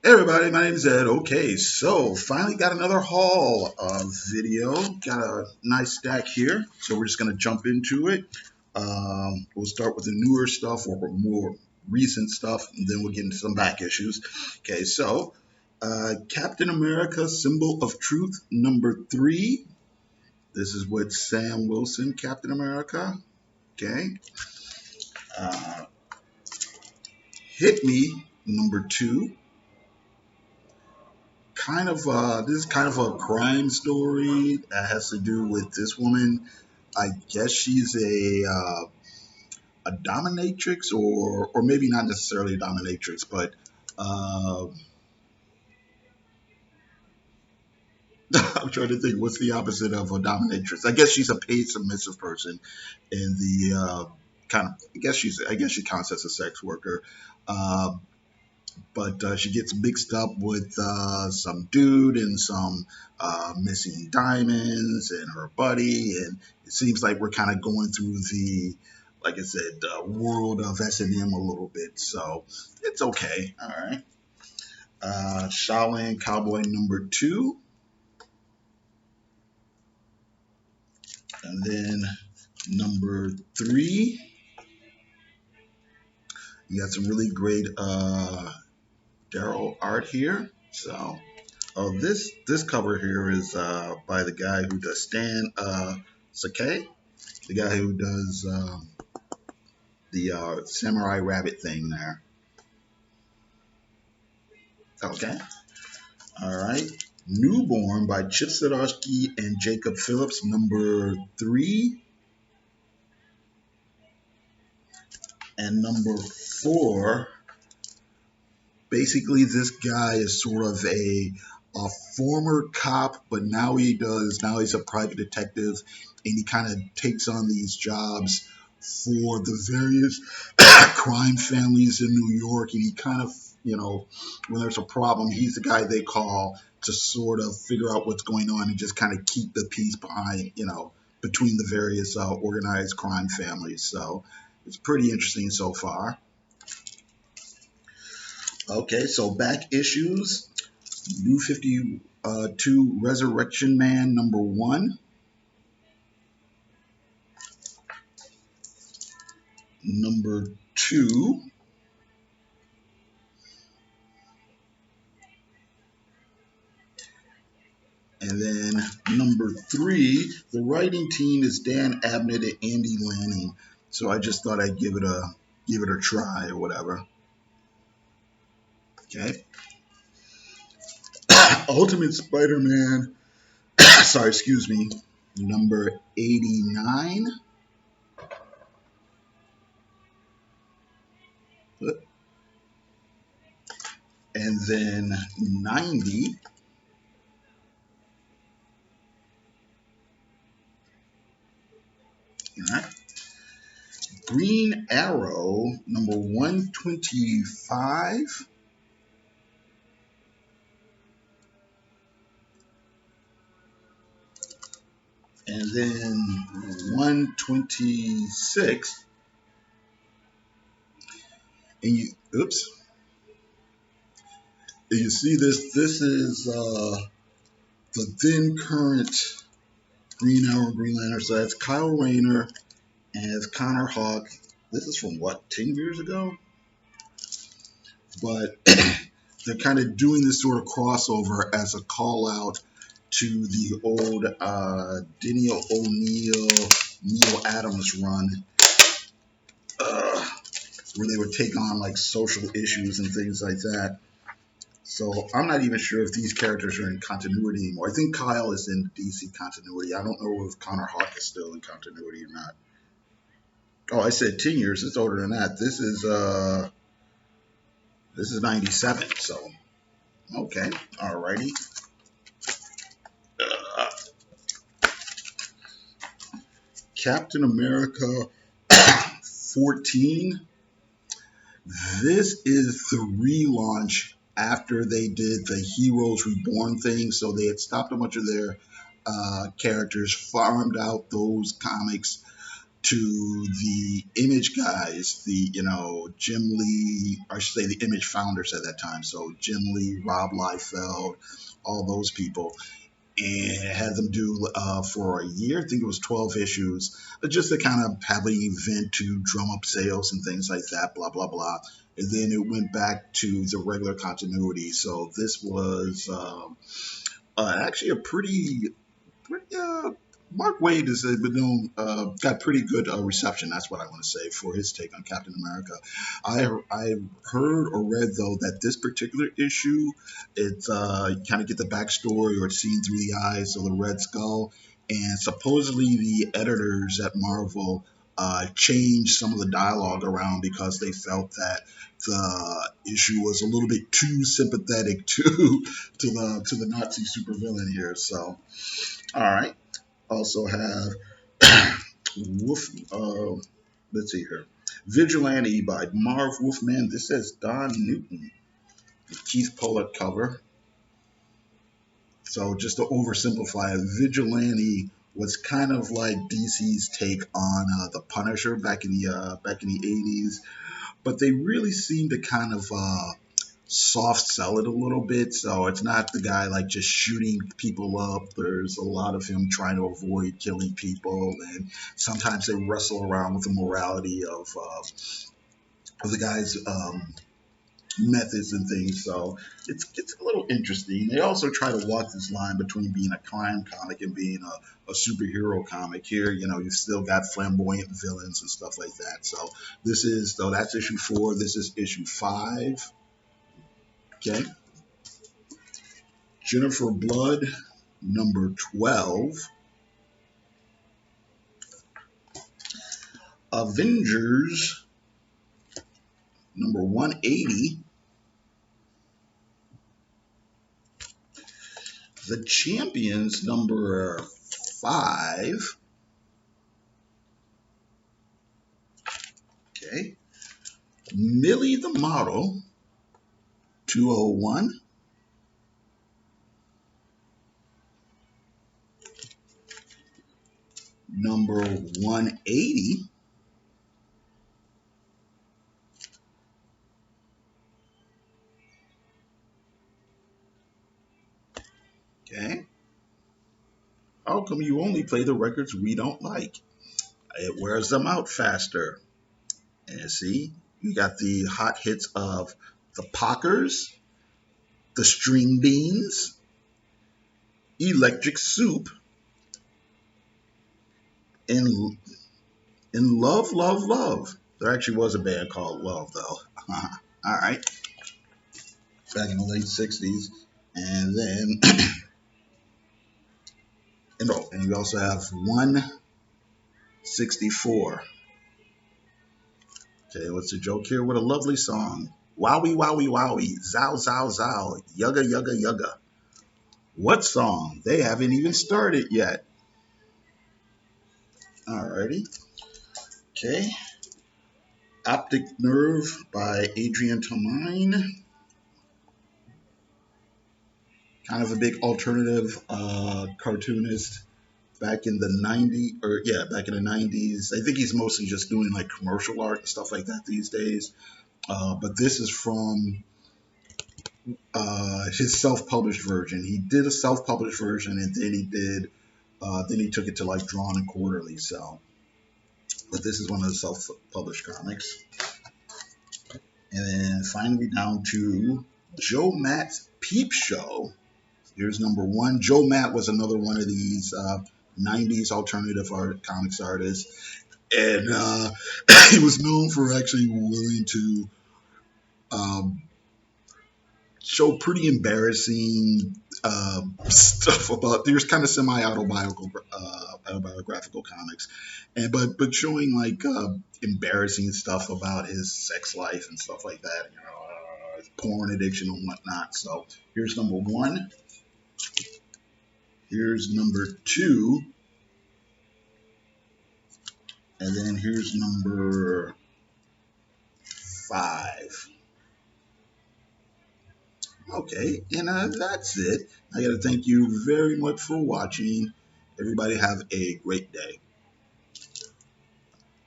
Hey everybody, my name is Ed. Okay, so finally got another haul video. Got a nice stack here, so we're just gonna jump into it. We'll start with the newer stuff or more recent stuff, and then we'll get into some back issues. Okay, so Captain America: Symbol of Truth #3. This is with Sam Wilson, Captain America. Okay, uh, Hit Me #2. This is kind of a crime story that has to do with this woman. I guess she's a dominatrix, or maybe not necessarily a dominatrix, but I'm trying to think what's the opposite of a dominatrix. I guess she's a paid submissive person in the kind of. I guess she counts as a sex worker. Uh, but she gets mixed up with some dude and some missing diamonds and her buddy, and it seems like we're kind of going through the, like I said, world of S&M a little bit, so it's okay. All right. Shaolin Cowboy #2, and then #3. You got some really great Daryl art here. So, this cover here is by the guy who does Stan Sakai, the guy who does the Samurai Rabbit thing there. Okay. All right. Newborn by Chip Zdarsky and Jacob Phillips #3. And #4. Basically, this guy is sort of a former cop, but now he's a private detective, and he kind of takes on these jobs for the various crime families in New York, and he kind of, when there's a problem, he's the guy they call to sort of figure out what's going on and just kind of keep the peace behind, between the various organized crime families. So it's pretty interesting so far. Okay, so back issues. New 52 Resurrection Man #1. #2. And then #3. The writing team is Dan Abnett and Andy Lanning. So I just thought I'd give it a try or whatever. Okay. Ultimate Spider-Man, sorry, excuse me, #89. And then 90. Right. Green Arrow #125. And then 126. And and you see this is the then current Green Arrow, Green Lantern. So that's Kyle Rayner as Connor Hawke. This is from what, 10 years ago? But they're kind of doing this sort of crossover as a call out to the old Denny O'Neil, Neil Adams run, where they would take on like social issues and things like that. So I'm not even sure if these characters are in continuity anymore. I think Kyle is in DC continuity. I don't know if Connor Hawke is still in continuity or not. Oh, I said 10 years. It's older than that. This is 97. So okay, alrighty. Captain America 14. This is the relaunch after they did the Heroes Reborn thing. So they had stopped a bunch of their characters, farmed out those comics, to the Image guys, the Jim Lee, or I should say the Image founders at that time. So Jim Lee, Rob Liefeld, all those people, and had them do for a year. I think it was 12 issues, just to kind of have an event to drum up sales and things like that. Blah blah blah. And then it went back to the regular continuity. So this was actually a pretty Mark Waid has been known, got pretty good reception. That's what I want to say for his take on Captain America. I heard or read though that this particular issue, it's you kind of get the backstory or it's seen through the eyes of the Red Skull, and supposedly the editors at Marvel changed some of the dialogue around because they felt that the issue was a little bit too sympathetic to the Nazi supervillain here. So, all right. Also have Wolf. Let's see here. Vigilante by Marv Wolfman. This says Don Newton. Keith Pollard cover. So just to oversimplify it, Vigilante was kind of like DC's take on the Punisher back in the 80s, but they really seem to kind of soft sell it a little bit. So it's not the guy like just shooting people up. There's a lot of him trying to avoid killing people, and sometimes they wrestle around with the morality of the guy's methods and things. So it's a little interesting. They also try to walk this line between being a crime comic and being a superhero comic. Here, you've still got flamboyant villains and stuff like that. So that's issue 4. This is issue 5. Okay. Jennifer Blood, number 12. Avengers, number 180. The Champions, number 5. Okay. MIllie the Model, 201. Number 180. Okay. How come you only play the records we don't like? It wears them out faster. And see, you got the hot hits of the Pockers, the String Beans, Electric Soup, and Love, Love, Love. There actually was a band called Love, though. All right. Back in the late 60s. And then, and we also have 164. Okay, what's the joke here? What a lovely song. Wowie, wowie, wowie. Zow, zow, zow. Yugga, yugga, yugga. What song? They haven't even started yet. Alrighty. Okay. Optic Nerve by Adrian Tomine. Kind of a big alternative cartoonist back in the 90s. I think he's mostly just doing like commercial art and stuff like that these days. But this is from his self-published version. He did a self-published version, and then he took it to like Drawn and Quarterly. So, but this is one of the self-published comics. And then finally down to Joe Matt's Peep Show. Here's number 1. Joe Matt was another one of these 90s alternative comics artists, and he was known for actually willing to show pretty embarrassing stuff about. There's kind of semi-autobiographical comics, but showing like embarrassing stuff about his sex life and stuff like that, his porn addiction and whatnot. So here's number 1. Here's number 2. And then here's number 5. Okay, and that's it. I got to thank you very much for watching. Everybody have a great day.